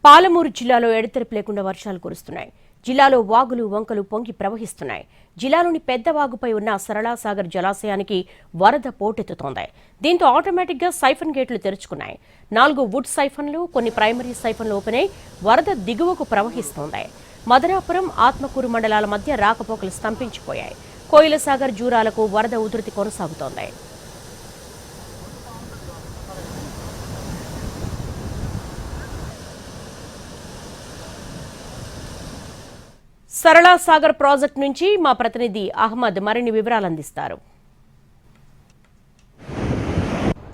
పాలమూరు జిల్లాలో ఎడతెరిపి లేకుండా వర్షాలు కురుస్తున్నాయి. జిల్లాలో వాగులు వంకలు పొంగి ప్రవహిస్తున్నాయి. జిల్లాలోని పెద్ద వాగుపై ఉన్న సరళాసాగర్ జలాశయానికి వరద పోటెత్తుతోంది. దీంతో ఆటోమేటిక్గా సైఫన్ గేట్లు తెరుచుకున్నాయి. 4 వుడ్ సైఫన్లు, కొన్ని ప్రైమరీ సైఫన్లు ఓపెన్ అయి వరద దిగువకు ప్రవహిస్తోంది. మదనాపురం, ఆత్మకూరు మండలాల మధ్య రాకపోకలు స్తంభించిపోయాయి. కోయిలసాగర్, జూరాలకు వరద ఉధృతి కొనసాగుతోంది. సరళాసాగర్ ప్రాజెక్టు నుంచి మా ప్రతినిధి అహ్మద్ మరిన్ని వివరాలు అందిస్తారు.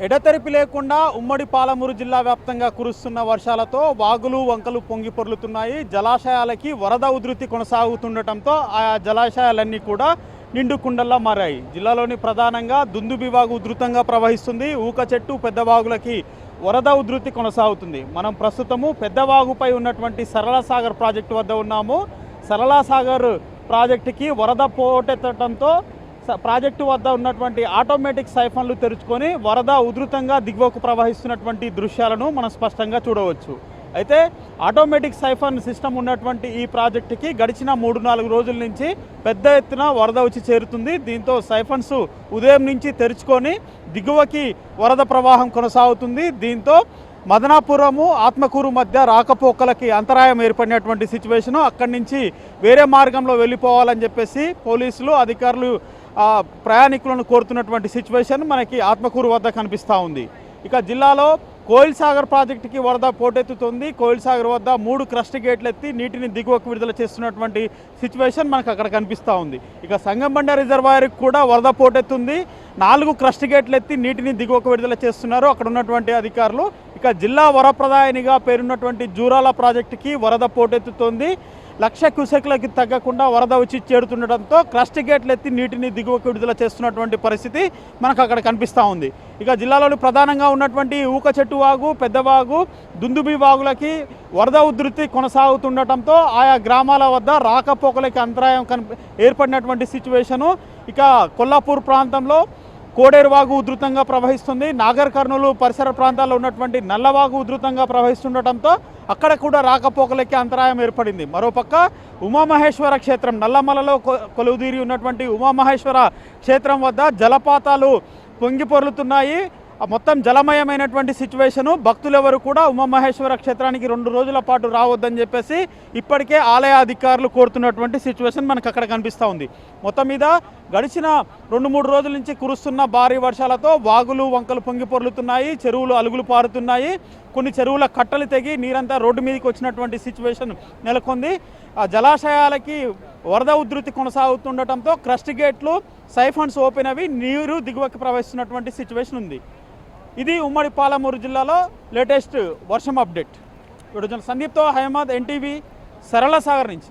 ఎడతెరిపి లేకుండా ఉమ్మడి పాలమూరు జిల్లా వ్యాప్తంగా కురుస్తున్న వర్షాలతో వాగులు వంకలు పొంగి పొర్లుతున్నాయి. జలాశయాలకి వరద ఉధృతి కొనసాగుతుండటంతో ఆయా జలాశయాలన్నీ కూడా నిండు కుండల్లా మారాయి. జిల్లాలోని ప్రధానంగా దుందుబి వాగు ఉధృతంగా ప్రవహిస్తుంది. ఊక చెట్టు, పెద్ద వాగులకి వరద ఉధృతి కొనసాగుతుంది. మనం ప్రస్తుతము పెద్ద వాగుపై ఉన్నటువంటి సరళాసాగర్ ప్రాజెక్టు వద్ద ఉన్నాము. సరళాసాగర్ ప్రాజెక్టుకి వరద పోటెత్తడంతో ప్రాజెక్టు వద్ద ఉన్నటువంటి ఆటోమేటిక్ సైఫన్లు తెరుచుకొని వరద ఉధృతంగా దిగువకు ప్రవహిస్తున్నటువంటి దృశ్యాలను మనం స్పష్టంగా చూడవచ్చు. అయితే ఆటోమేటిక్ సైఫన్ సిస్టమ్ ఉన్నటువంటి ఈ ప్రాజెక్టుకి గడిచిన 3-4 రోజుల నుంచి పెద్ద ఎత్తున వరద వచ్చి చేరుతుంది. దీంతో సైఫన్స్ ఉదయం నుంచి తెరుచుకొని దిగువకి వరద ప్రవాహం కొనసాగుతుంది. దీంతో మదనాపురము, ఆత్మకూరు మధ్య రాకపోకలకి అంతరాయం ఏర్పడినటువంటి సిచ్యువేషను. అక్కడి నుంచి వేరే మార్గంలో వెళ్ళిపోవాలని చెప్పేసి పోలీసులు, అధికారులు ప్రయాణికులను కోరుతున్నటువంటి సిచ్యువేషన్ మనకి ఆత్మకూరు వద్ద కనిపిస్తూ ఉంది. ఇక జిల్లాలో కోయిల్సాగర్ ప్రాజెక్టుకి వరద పోటెత్తుతుంది. కోయిల్సాగర్ వద్ద 3 క్రస్ట్ గేట్లు ఎత్తి నీటిని దిగువకు విడుదల చేస్తున్నటువంటి సిచ్యువేషన్ మనకు అక్కడ కనిపిస్తూ ఉంది. ఇక సంగంబండ రిజర్వాయర్కి కూడా వరద పోటెత్తుంది. 4 క్రస్ట్ గేట్లు ఎత్తి నీటిని దిగువకు విడుదల చేస్తున్నారు అక్కడ ఉన్నటువంటి అధికారులు. ఇక జిల్లా వరప్రదాయనిగా పేరున్నటువంటి జూరాల ప్రాజెక్టుకి వరద పోటెత్తుతోంది. 1,00,000 క్యూసెక్లకి తగ్గకుండా వరద వచ్చి చేరుతుండటంతో క్రస్ట్ గేట్లు ఎత్తి నీటిని దిగువకు విడుదల చేస్తున్నటువంటి పరిస్థితి మనకు అక్కడ కనిపిస్తూ ఉంది. ఇక జిల్లాలోని ప్రధానంగా ఉన్నటువంటి ఊక చెట్టు వాగు, పెద్ద వాగు, దుందుబి వాగులకి వరద ఉధృతి కొనసాగుతుండటంతో ఆయా గ్రామాల వద్ద రాకపోకలకి అంతరాయం ఏర్పడినటువంటి సిచ్యువేషను. ఇక కొల్లాపూర్ ప్రాంతంలో కోడేరు వాగు ఉధృతంగా ప్రవహిస్తుంది. నాగర్ కర్నూలు పరిసర ప్రాంతాల్లో ఉన్నటువంటి నల్లవాగు ఉధృతంగా ప్రవహిస్తుండటంతో అక్కడ కూడా రాకపోకలకి అంతరాయం ఏర్పడింది. మరోపక్క ఉమామహేశ్వర క్షేత్రం, నల్లమలలో కొలువుదీరి ఉన్నటువంటి ఉమామహేశ్వర క్షేత్రం వద్ద జలపాతాలు పొంగి పొర్లుతున్నాయి. మొత్తం జలమయమైనటువంటి సిచ్యువేషను. భక్తులెవరు కూడా ఉమామహేశ్వర క్షేత్రానికి 2 రోజుల పాటు రావద్దని చెప్పేసి ఇప్పటికే ఆలయ అధికారులు కోరుతున్నటువంటి సిచ్యువేషన్ మనకు అక్కడ కనిపిస్తూ ఉంది. మొత్తం మీద గడిచిన 2-3 రోజుల నుంచి కురుస్తున్న భారీ వర్షాలతో వాగులు వంకలు పొంగి పొర్లుతున్నాయి. చెరువులు అలుగులు పారుతున్నాయి. కొన్ని చెరువుల కట్టలు తెగి నీరంతా రోడ్డు మీదకి వచ్చినటువంటి సిచ్యువేషన్ నెలకొంది. ఆ జలాశయాలకి వరద ఉధృతి కొనసాగుతుండటంతో క్రస్ట్ గేట్లు, సైఫన్స్ ఓపెన్ అవి నీరు దిగువకి ప్రవహిస్తున్నటువంటి సిచ్యువేషన్ ఉంది. ఇది ఉమ్మడి పాలమూరు జిల్లాలో లేటెస్ట్ వర్షం అప్డేట్. సందీప్తో అహ్మద్, ఎన్టీవీ, సరళసాగర్ నుంచి.